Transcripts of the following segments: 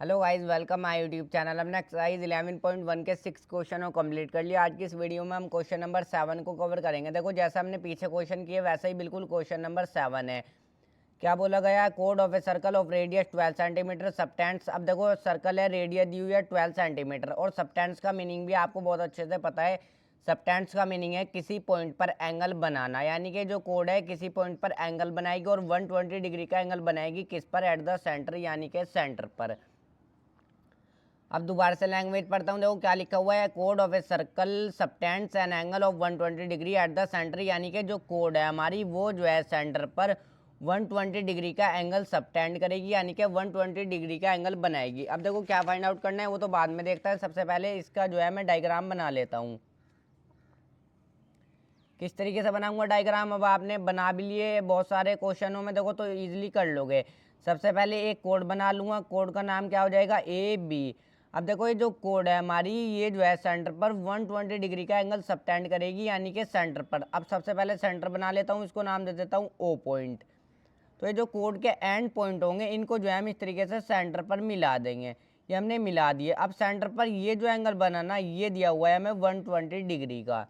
Hello guys, welcome my YouTube channel. हमने exercise 11.1 के 6 क्वेश्चनों को कंप्लीट कर लिया। आज की इस वीडियो में हम क्वेश्चन नंबर 7 को कवर करेंगे। देखो, जैसा हमने पीछे क्वेश्चन किए वैसा ही बिल्कुल क्वेश्चन नंबर 7 है। क्या बोला गया है? कोड of a circle of radius 12 centimetre subtends. अब देखो, सर्कल है, रेडियस दी हुई है 12 सेंटीमीटर और सबटेंस का मीनिंग भी आपको बहुत अच्छे से पता है। सबटेंस का मीनिंग है किसी पॉइंट पर एंगल बनाना, यानी कि जो कोड है किसी पॉइंट पर एंगल बनाएगी और 120 डिग्री का एंगल बनाएगी किस पर? एट द सेंटर, यानी कि सेंटर पर। अब दोबारा से लैंग्वेज पढ़ता हूँ। देखो क्या लिखा हुआ है, कोड of a circle subtends an angle of 120 degree at the centre, यानी कि जो कोड है हमारी वो जो है सेंटर पर 120 डिग्री का एंगल सबटेंड करेगी, यानी कि 120 डिग्री का एंगल बनाएगी। अब देखो क्या फाइंड आउट करना है वो तो बाद में देखता है। सबसे पहले इसका जो है मैं डायग्राम बना लेता हूँ। किस तरीके से बनाऊंगा डायग्राम? अब आपने बना भी लिए बहुत सारे क्वेश्चनों में, देखो तो इजीली कर लोगे। सबसे पहले एक कोड बना लूँगा। कोड का नाम क्या हो जाएगा? A B. अब देखो ये जो कोड है हमारी, ये जो है सेंटर पर 120 डिग्री का एंगल सबटेंड करेगी, यानी कि सेंटर पर। अब सबसे पहले सेंटर बना लेता हूँ, इसको नाम दे देता हूँ ओ पॉइंट। तो ये जो कोड के एंड पॉइंट होंगे इनको जो है हम इस तरीके से सेंटर पर मिला देंगे। ये हमने मिला दिए। अब सेंटर पर ये जो एंगल बनाना, ये दिया हुआ है हमें 120 डिग्री का।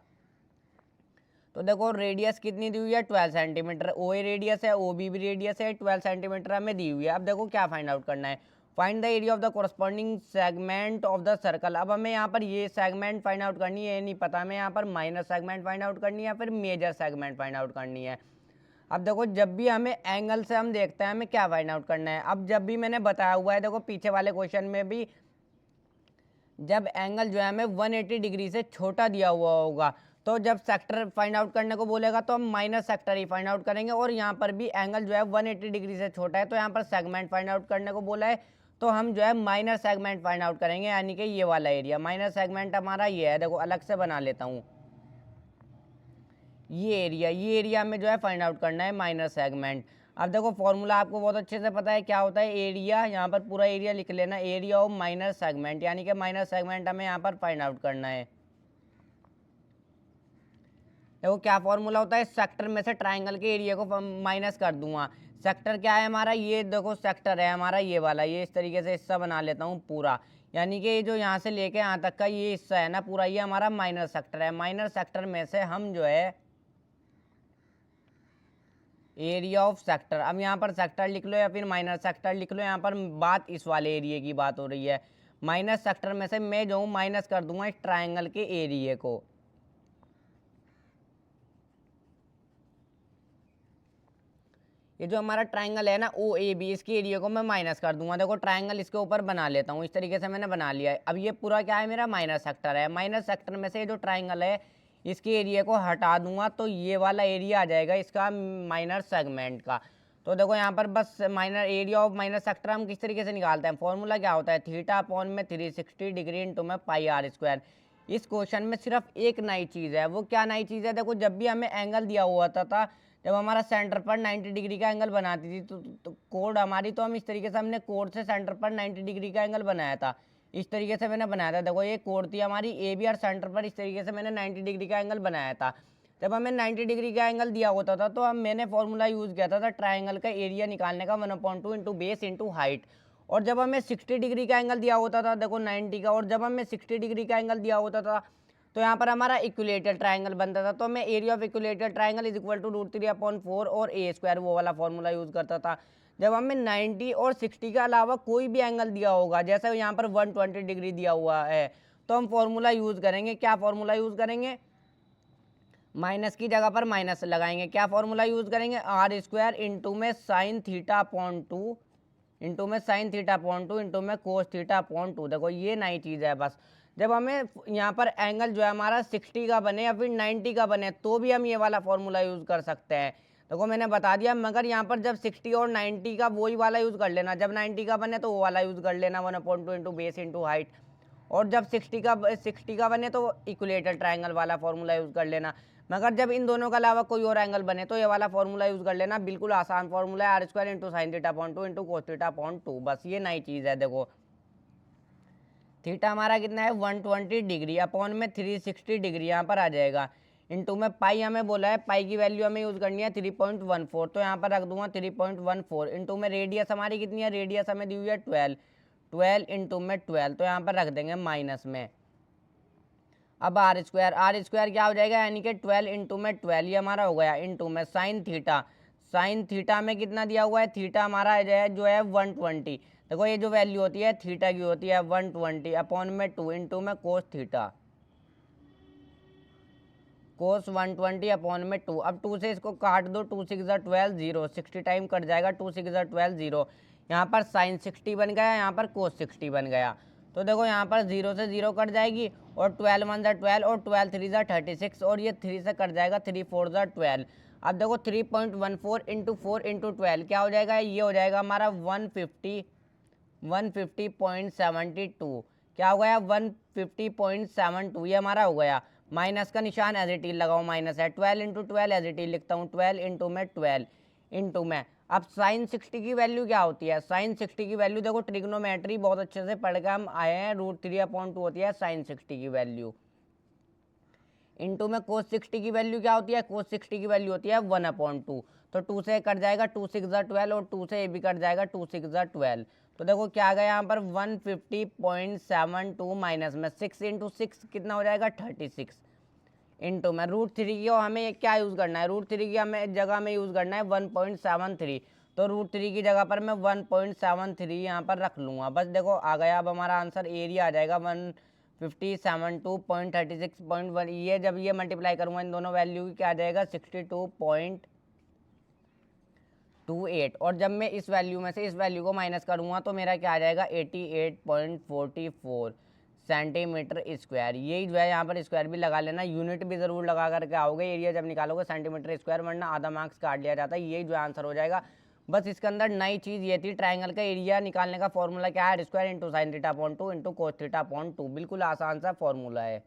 तो देखो रेडियस कितनी दी हुई है? 12 सेंटीमीटर। ओ ए रेडियस है, ओ बी रेडियस है, 12 सेंटीमीटर हमें दी हुई है। अब देखो क्या फाइंड आउट करना है। Find the area of the corresponding segment of the circle. अब हमें यहाँ पर ये सेगमेंट फाइंड आउट करनी है, ये नहीं पता हमें यहाँ पर माइनर सेगमेंट फाइंड आउट करनी है या फिर मेजर सेगमेंट फाइंड आउट करनी है। अब देखो जब भी हमें एंगल से हम देखते हैं हमें क्या फाइंड आउट करना है। अब जब भी मैंने बताया हुआ है, देखो पीछे वाले क्वेश्चन में भी, जब एंगल जो है हमें 180 डिग्री से छोटा दिया हुआ होगा तो जब सेक्टर फाइंड आउट करने को बोलेगा तो हम माइनस सेक्टर ही फाइंड आउट करेंगे। और यहाँ पर भी एंगल जो है 180 डिग्री से छोटा है तो यहाँ पर सेगमेंट फाइंड आउट करने को बोला है तो हम जो है माइनर सेगमेंट फाइंड आउट करेंगे, यानी कि ये वाला एरिया। माइनर सेगमेंट हमारा ये है, देखो अलग से बना लेता हूँ। ये एरिया में जो है फाइंड आउट करना है माइनर सेगमेंट। अब देखो फॉर्मूला आपको बहुत अच्छे से पता है क्या होता है। एरिया, यहाँ पर पूरा एरिया लिख लेना, एरिया ऑफ माइनर सेगमेंट, यानी कि माइनर सेगमेंट हमें यहाँ पर फाइंड आउट करना है। देखो क्या फॉर्मूला होता है, सेक्टर में से ट्राइंगल के एरिया को माइनस कर दूंगा। सेक्टर क्या है हमारा? ये देखो सेक्टर है हमारा ये वाला। ये इस तरीके से हिस्सा बना लेता हूँ पूरा, यानी कि जो यहाँ से लेके यहाँ तक का ये हिस्सा है ना पूरा, ये हमारा माइनर सेक्टर है। माइनर सेक्टर में से हम जो है एरिया ऑफ सेक्टर, अब यहाँ पर सेक्टर लिख लो या फिर माइनर सेक्टर लिख लो, यहाँ पर बात इस वाले एरिया की बात हो रही है। माइनस सेक्टर में से मैं जो हूँ माइनस कर दूंगा इस ट्राइंगल के एरिया को। ये जो हमारा ट्राइंगल है ना ओ ए बी, इसके एरिया को मैं माइनस कर दूंगा। देखो ट्राइंगल इसके ऊपर बना लेता हूँ, इस तरीके से मैंने बना लिया है। अब ये पूरा क्या है? मेरा माइनस सेक्टर है। माइनस सेक्टर में से ये जो ट्राइंगल है इसके एरिया को हटा दूंगा तो ये वाला एरिया आ जाएगा इसका माइनर सेगमेंट का। तो देखो यहाँ पर बस minor area of minor sector हम किस तरीके से निकालते हैं? फॉर्मूला क्या होता है? थीटा अपॉन में 360 डिग्री इंटू में पाई आर स्क्वायर। इस क्वेश्चन में सिर्फ एक नई चीज़ है। वो क्या नई चीज़ है? देखो जब भी हमें एंगल दिया हुआ था जब हमारा सेंटर पर 90 डिग्री का एंगल बनाती थी तो कोड हमारी, तो हम इस तरीके से हमने कोड से सेंटर पर 90 डिग्री का एंगल बनाया था। इस तरीके से मैंने बनाया था। देखो ये कोड थी हमारी ए बी और सेंटर पर इस तरीके से मैंने 90 डिग्री का एंगल बनाया था। जब हमें 90 डिग्री का एंगल दिया होता था तो हम मैंने फॉर्मूला यूज़ किया था ट्राइंगल का एरिया निकालने का 1/2 इंटू बेस इंटू हाइट। और जब हमें 60 डिग्री का एंगल दिया होता था, देखो 90 का, और जब हमें 60 डिग्री का एंगल दिया होता था तो यहाँ पर हमारा इक्विलेटर ट्राइंगल बनता था। तो मैं area of equilateral triangle is equal to √3/4 और ए स्क्वायर, वो वाला फॉर्मूला यूज़ करता था। जब हमें 90 और 60 के अलावा कोई भी एंगल दिया होगा, जैसे यहाँ पर 120 डिग्री दिया हुआ है, तो हम फॉर्मूला यूज़ करेंगे। क्या फॉर्मूला यूज़ करेंगे? माइनस की जगह पर माइनस लगाएंगे। क्या फॉर्मूला यूज़ करेंगे? आर स्क्वायर इंटू में साइन थीटा अपॉन 2 इंटू में साइन थीटा अपॉन 2 इंटू में कोस थीटा अपॉन 2। देखो ये नई चीज़ है। बस जब हमें यहाँ पर एंगल जो है हमारा 60 का बने या फिर 90 का बने तो भी हम ये वाला फॉर्मूला यूज़ कर सकते हैं। देखो मैंने बता दिया, मगर यहाँ पर जब 60 और 90 का वही वाला यूज़ कर लेना। जब 90 का बने तो वो वाला यूज़ कर लेना 1/2 इंटू बेस इंटू हाइट। और जब 60 का बने तो इक्वलेटर ट्राइंगल वाला फॉर्मूला यूज़ कर लेना। मगर जब इन दोनों के अलावा कोई और एंगल बने तो ये वाला फॉर्मूला यूज़ कर लेना। बिल्कुल आसान फॉर्मूला है, R square into sine theta upon 2 into cos theta upon 2। बस ये नई चीज़ है। देखो थीटा हमारा कितना है? 120 डिग्री अपॉन में 360 डिग्री यहाँ पर आ जाएगा। इंटू में पाई हमें बोला है, पाई की वैल्यू हमें यूज़ करनी है 3.14, तो यहाँ पर रख दूंगा 3.14। इंटू में रेडियस हमारी कितनी है? रेडियस हमें दी हुई है 12। 12 इंटू में 12, तो यहाँ पर रख देंगे माइनस में। अब आर स्क्वायर क्या हो जाएगा, यानी कि 12 इंटू में 12 ये हमारा हो गया, इंटू में साइन थीटा में कितना दिया हुआ है, थीटा हमारा जो है 120। देखो ये जो वैल्यू होती है थीटा की होती है 120 अपॉन में 2 इंटू में कोस थीटा, कोस 120 अपॉन में 2। अब 2 से इसको काट दो, 2 6 12 0, 60 टाइम कट जाएगा, 2 6 12 0। यहाँ पर साइन 60 बन गया, यहाँ पर कोस 60 बन गया। तो देखो यहाँ पर 0 से 0 कट जाएगी, और 12 1 12 और 12 3 36, और ये 3 से कट जाएगा, 3 4 12। अब देखो 3.14 इंटू 4 इंटू 12 क्या हो जाएगा, ये हो जाएगा हमारा 150.72। क्या हो गया, 150.72 ये हमारा हो गया। माइनस का निशान एज इट इज लगाओ, माइनस है, 12 इंटू 12 एज इट इज लिखता हूँ, 12 इंटू में 12 इंटू में। अब साइन 60 की वैल्यू क्या होती है, साइन 60 की वैल्यू देखो ट्रिग्नोमेट्री बहुत अच्छे से पढ़ के हम आए हैं, √3/2 होती है साइन 60 की वैल्यू। इंटू में कोस 60 की वैल्यू क्या होती है, कोस 60 की वैल्यू होती है 1/2। तो 2 से कट जाएगा, 2 6 12, और 2 से ये भी कट जाएगा, 2 6 12। तो देखो क्या आ गया यहाँ पर 150.72 माइनस में 6 इंटू 6 कितना हो जाएगा 36, इंटू में √3 की हमें क्या यूज़ करना है, √3 की हमें जगह में यूज़ करना है 1.73। तो √3 की जगह पर मैं 1.73 यहाँ पर रख लूँगा, बस देखो आ गया। अब हमारा आंसर एरिया आ जाएगा 150.72.36.1। ये जब ये मल्टीप्लाई करूँगा इन दोनों वैल्यू की क्या आ जाएगा 62.28, और जब मैं इस वैल्यू में से इस वैल्यू को माइनस करूँगा तो मेरा क्या आ जाएगा 88.44 सेंटीमीटर स्क्वायर। यही जो है यहाँ पर स्क्वायर भी लगा लेना, यूनिट भी ज़रूर लगा करके आओगे, एरिया जब निकालोगे सेंटीमीटर स्क्वायर, वरना आधा मार्क्स काट लिया जाता है। यही जो आंसर हो जाएगा। बस इसके अंदर नई चीज़ ये थी, ट्राइंगल का एरिया निकालने का फॉर्मूला क्या है, r² into sine theta upon 2 into cos theta upon 2। बिल्कुल आसान सा फॉर्मूला है।